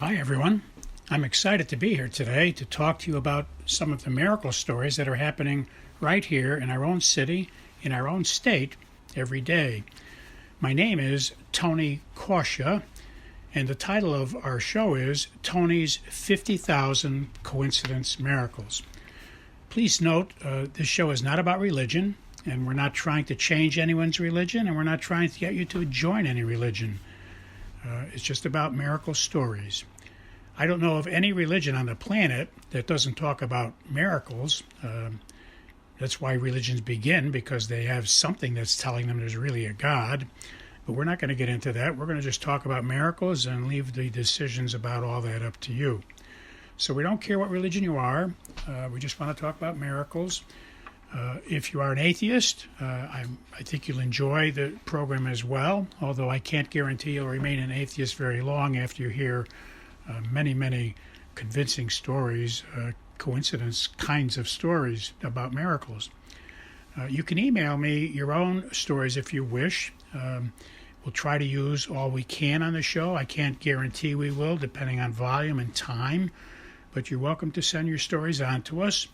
Hi everyone. I'm excited to be here today to talk to you about some of the miracle stories that are happening right here in our own city, in our own state, every day. My name is Tony Kausha, and the title of our show is Tony's 50,000 Coincidence Miracles. Please note, this show is not about religion, and we're not trying to change anyone's religion, and we're not trying to get you to join any religion. It's just about miracle stories. I don't know of any religion on the planet that doesn't talk about miracles. That's why religions begin, because they have something that's telling them there's really a God. But we're not going to get into that. We're going to just talk about miracles and leave the decisions about all that up to you. So we don't care what religion you are. We just want to talk about miracles. If you are an atheist, I think you'll enjoy the program as well, although I can't guarantee you'll remain an atheist very long after you hear many convincing stories, coincidence kinds of stories about miracles. You can email me your own stories if you wish. We'll try to use all we can on the show. I can't guarantee we will, depending on volume and time, but you're welcome to send your stories on to us,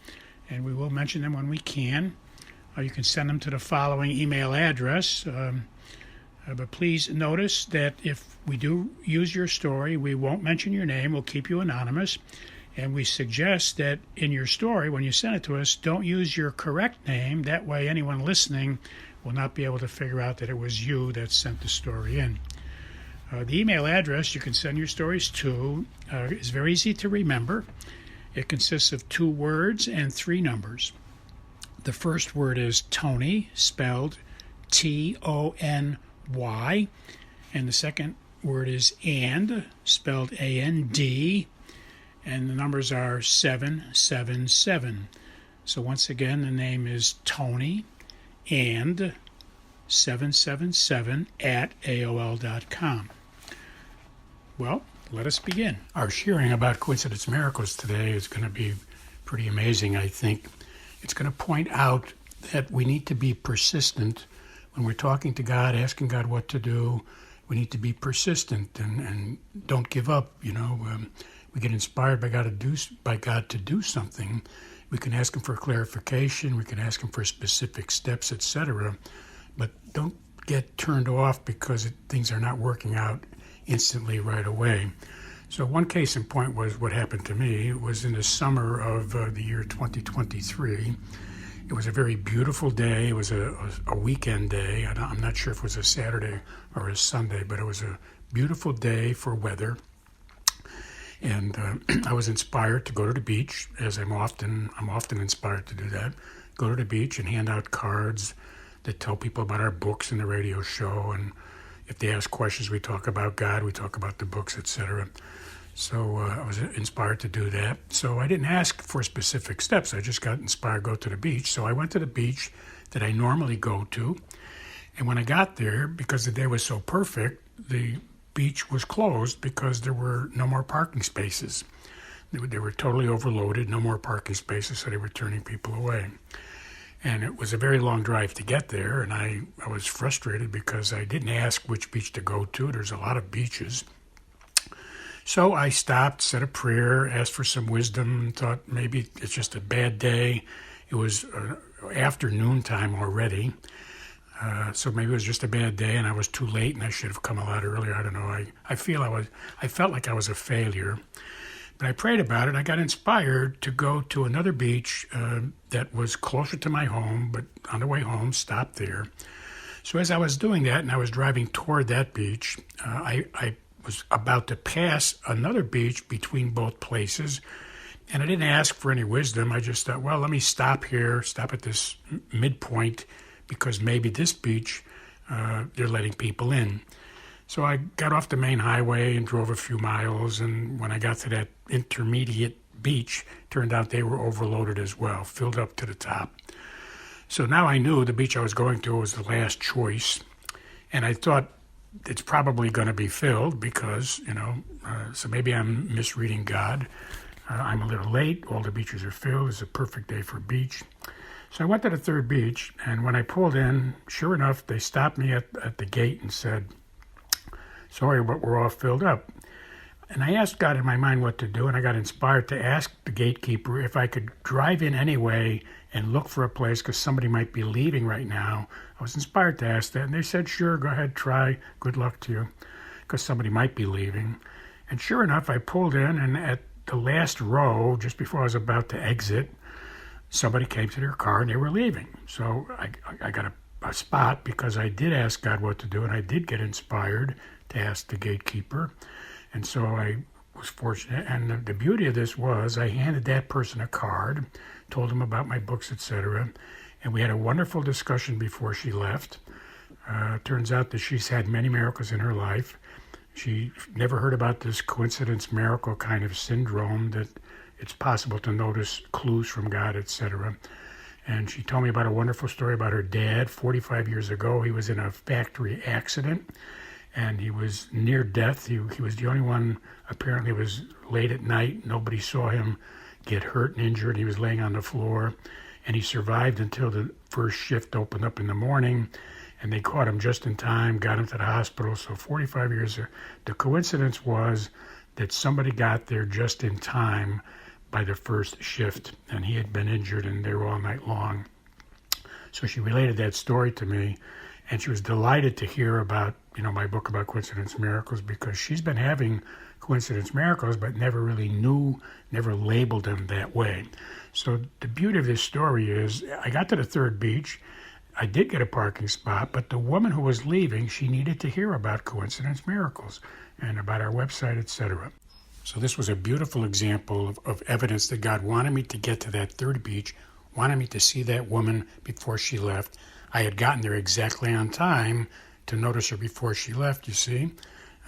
and we will mention them when we can. You can send them to the following email address. But please notice that if we do use your story, we won't mention your name. We'll keep you anonymous. And we suggest that in your story, when you send it to us, don't use your correct name. That way anyone listening will not be able to figure out that it was you that sent the story in. The email address you can send your stories to is very easy to remember. It consists of 2 words and 3 numbers. The first word is Tony, spelled Tony, and the second word is and, spelled AND, and the numbers are 777. So once again, the name is Tony and 777 at AOL.com. Well, let us begin. Our sharing about coincidence miracles today is going to be pretty amazing, I think. It's going to point out that we need to be persistent when we're talking to God, asking God what to do. We need to be persistent and don't give up. We get inspired by God to do something. We can ask Him for clarification. We can ask Him for specific steps, etc. But don't get turned off because things are not working out instantly right away. So one case in point was what happened to me. It was in the summer of the year 2023. It was a very beautiful day. It was a weekend day. I'm not sure if it was a Saturday or a Sunday, but it was a beautiful day for weather. And I was inspired to go to the beach, as I'm often inspired to do that. Go to the beach and hand out cards that tell people about our books and the radio show. And if they ask questions, we talk about God, we talk about the books, etc. So I was inspired to do that. So I didn't ask for specific steps. I just got inspired to go to the beach. So I went to the beach that I normally go to. And when I got there, because the day was so perfect, the beach was closed because there were no more parking spaces. They were totally overloaded, no more parking spaces, so they were turning people away. And it was a very long drive to get there, and I was frustrated because I didn't ask which beach to go to. There's a lot of beaches. So I stopped, said a prayer, asked for some wisdom, thought maybe it's just a bad day. It was after noontime already, so maybe it was just a bad day and I was too late and I should have come a lot earlier. I don't know. I felt like I was a failure. But I prayed about it. I got inspired to go to another beach that was closer to my home, but on the way home, stopped there. So as I was doing that and I was driving toward that beach, I was about to pass another beach between both places, and I didn't ask for any wisdom. I just thought, well, let me stop here, stop at this midpoint, because maybe this beach, they're letting people in. So I got off the main highway and drove a few miles, and when I got to that intermediate beach, turned out they were overloaded as well, filled up to the top. So now I knew the beach I was going to was the last choice, and I thought it's probably going to be filled because, so maybe I'm misreading God. I'm a little late. All the beaches are filled. It's a perfect day for a beach. So I went to the third beach, and when I pulled in, sure enough, they stopped me at the gate and said, sorry, but we're all filled up. And I asked God in my mind what to do, and I got inspired to ask the gatekeeper if I could drive in anyway and look for a place because somebody might be leaving right now. I was inspired to ask that, and they said, sure, go ahead, try. Good luck to you, because somebody might be leaving. And sure enough, I pulled in, and at the last row, just before I was about to exit, somebody came to their car, and they were leaving. So I got a spot because I did ask God what to do, and I did get inspired to ask the gatekeeper. And so I was fortunate, and the beauty of this was I handed that person a card, told him about my books, etc., and we had a wonderful discussion before she left. Turns out that she's had many miracles in her life. She never heard about this coincidence miracle kind of syndrome that it's possible to notice clues from God, etc. And she told me about a wonderful story about her dad. 45 years ago, he was in a factory accident, and he was near death. He was the only one, apparently it was late at night. Nobody saw him get hurt and injured. He was laying on the floor, and he survived until the first shift opened up in the morning, and they caught him just in time, got him to the hospital. So 45 years, the coincidence was that somebody got there just in time by the first shift, and he had been injured and they were all night long. So she related that story to me, and she was delighted to hear about, my book about coincidence miracles, because she's been having coincidence miracles, but never really knew, never labeled them that way. So the beauty of this story is I got to the third beach. I did get a parking spot, but the woman who was leaving, she needed to hear about coincidence miracles and about our website, etc. So this was a beautiful example of evidence that God wanted me to get to that third beach, wanted me to see that woman before she left. I had gotten there exactly on time to notice her before she left, you see.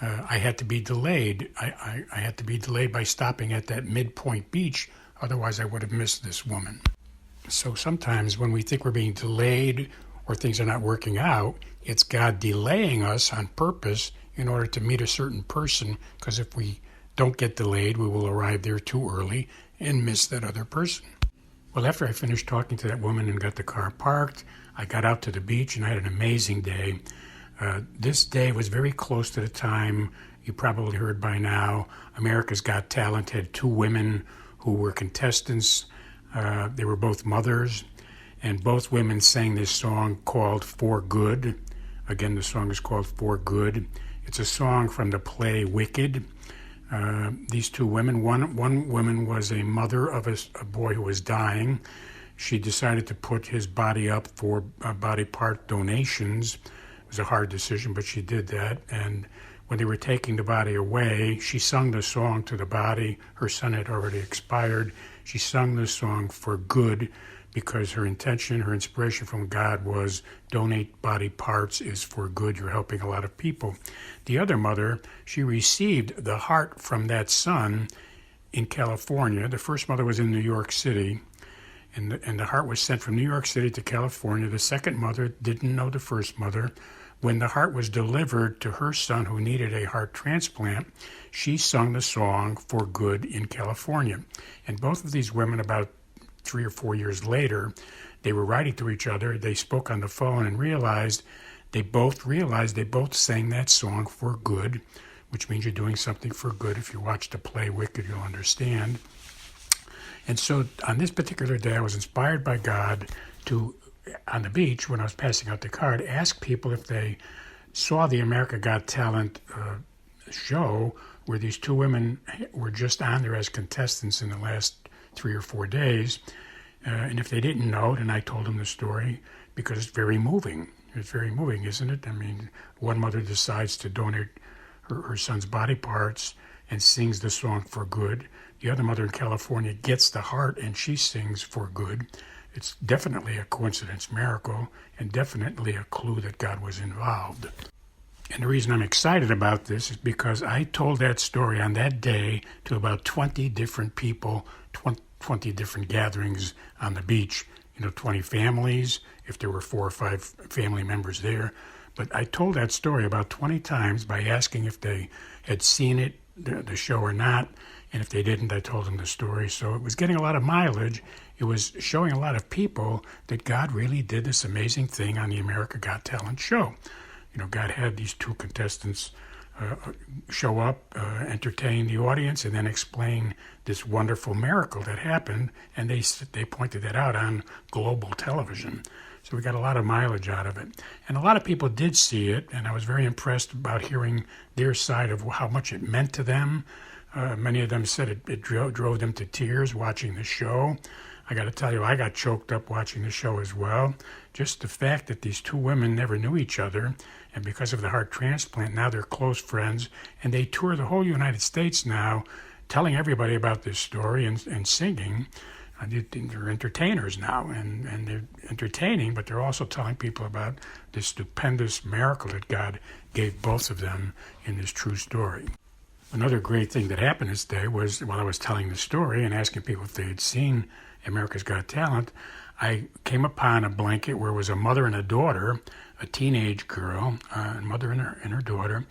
I had to be delayed. I had to be delayed by stopping at that midpoint beach. Otherwise, I would have missed this woman. So sometimes when we think we're being delayed or things are not working out, it's God delaying us on purpose in order to meet a certain person, because if we don't get delayed, we will arrive there too early and miss that other person. Well, after I finished talking to that woman and got the car parked, I got out to the beach and I had an amazing day. This day was very close to the time, you probably heard by now, America's Got Talent had two women who were contestants. They were both mothers, and both women sang this song called For Good. Again, the song is called For Good. It's a song from the play Wicked. These two women, one woman was a mother of a boy who was dying. She decided to put his body up for body part donations. It was a hard decision, but she did that. And when they were taking the body away, she sung the song to the body. Her son had already expired. She sung the song For Good because her intention, her inspiration from God was donate body parts is for good. You're helping a lot of people. The other mother, she received the heart from that son in California. The first mother was in New York City, and the heart was sent from New York City to California. The second mother didn't know the first mother. When the heart was delivered to her son who needed a heart transplant, she sung the song For Good in California. And both of these women, about 3 or 4 years later, they were writing to each other. They spoke on the phone and they both sang that song For Good, which means you're doing something for good. If you watch the play Wicked, you'll understand. And so on this particular day, I was inspired by God to, on the beach, when I was passing out the card, ask people if they saw the America Got Talent show where these two women were just on there as contestants in the last 3 or 4 days. And if they didn't know, then I told them the story because it's very moving. It's very moving, isn't it? I mean, one mother decides to donate her son's body parts and sings the song For Good. The other mother in California gets the heart and she sings For Good. It's definitely a coincidence miracle and definitely a clue that God was involved. And the reason I'm excited about this is because I told that story on that day to about 20 different people, 20 different gatherings on the beach, 20 families, if there were 4 or 5 family members there. But I told that story about 20 times by asking if they had seen it, the show or not. And if they didn't, I told them the story. So it was getting a lot of mileage. It was showing a lot of people that God really did this amazing thing on the America Got Talent show. God had these 2 contestants show up, entertain the audience, and then explain this wonderful miracle that happened. And they pointed that out on global television. So we got a lot of mileage out of it. And a lot of people did see it, and I was very impressed about hearing their side of how much it meant to them. Many of them said it drove them to tears watching the show. I got to tell you, I got choked up watching the show as well. Just the fact that these two women never knew each other, and because of the heart transplant, now they're close friends, and they tour the whole United States now, telling everybody about this story and singing. They're entertainers now, and they're entertaining, but they're also telling people about this stupendous miracle that God gave both of them in this true story. Another great thing that happened this day was while I was telling the story and asking people if they had seen America's Got Talent, I came upon a blanket where was a mother and a daughter, a teenage girl, a mother and her daughter,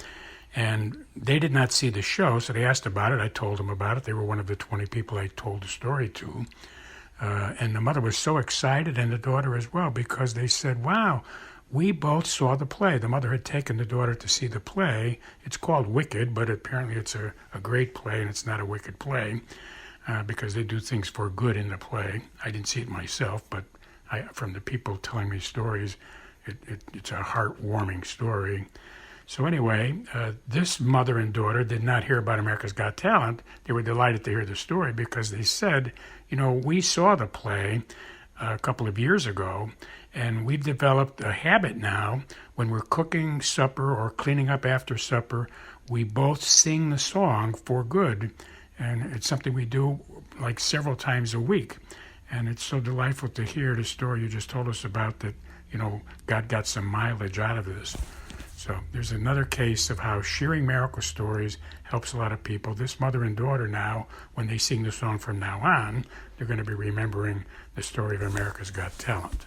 and they did not see the show, so they asked about it. I told them about it. They were one of the 20 people I told the story to. And the mother was so excited, and the daughter as well, because they said, wow, we both saw the play. The mother had taken the daughter to see the play. It's called Wicked, but apparently it's a great play, and it's not a wicked play, because they do things for good in the play. I didn't see it myself, but from the people telling me stories, it's a heartwarming story. So anyway, this mother and daughter did not hear about America's Got Talent. They were delighted to hear the story because they said, we saw the play a couple of years ago, and we've developed a habit now when we're cooking supper or cleaning up after supper, we both sing the song for good. And it's something we do like several times a week. And it's so delightful to hear the story you just told us about that, God got some mileage out of this. So there's another case of how sharing miracle stories helps a lot of people. This mother and daughter now, when they sing the song from now on, they're going to be remembering the story of America's Got Talent.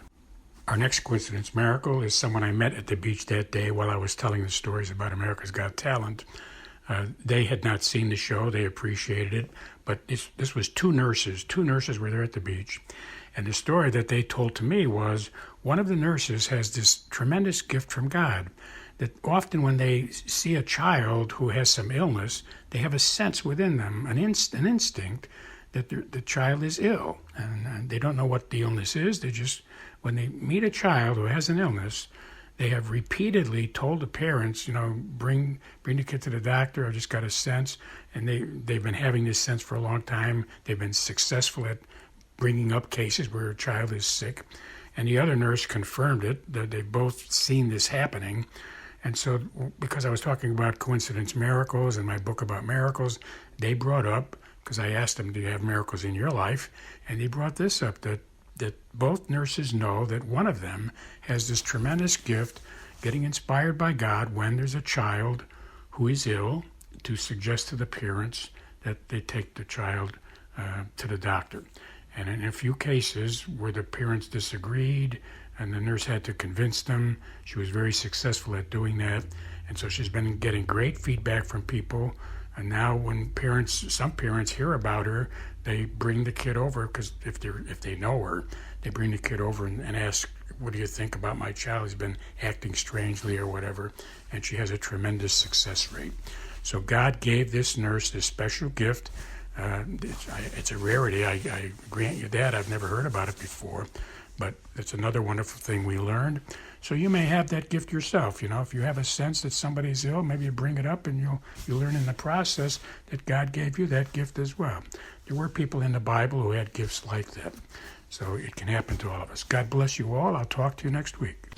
Our next coincidence miracle is someone I met at the beach that day while I was telling the stories about America's Got Talent. They had not seen the show. They appreciated it. But this was two nurses. Two nurses were there at the beach. And the story that they told to me was one of the nurses has this tremendous gift from God that often when they see a child who has some illness, they have a sense within them, an instinct that the child is ill. And they don't know what the illness is. They just, when they meet a child who has an illness, they have repeatedly told the parents, bring the kid to the doctor. I just got a sense. And they've been having this sense for a long time. They've been successful at bringing up cases where a child is sick. And the other nurse confirmed it, that they've both seen this happening. And so because I was talking about coincidence miracles and my book about miracles, they brought up, because I asked them, do you have miracles in your life? And they brought this up, that both nurses know that one of them has this tremendous gift, getting inspired by God when there's a child who is ill, to suggest to the parents that they take the child to the doctor. And in a few cases where the parents disagreed and the nurse had to convince them, she was very successful at doing that. And so she's been getting great feedback from people. And now when some parents hear about her, they bring the kid over, because if they know her, they bring the kid over and ask, what do you think about my child? He's been acting strangely or whatever. And she has a tremendous success rate. So God gave this nurse this special gift. It's a rarity, I grant you that. I've never heard about it before. But it's another wonderful thing we learned. So you may have that gift yourself. If you have a sense that somebody's ill, maybe you bring it up and you'll learn in the process that God gave you that gift as well. There were people in the Bible who had gifts like that. So it can happen to all of us. God bless you all. I'll talk to you next week.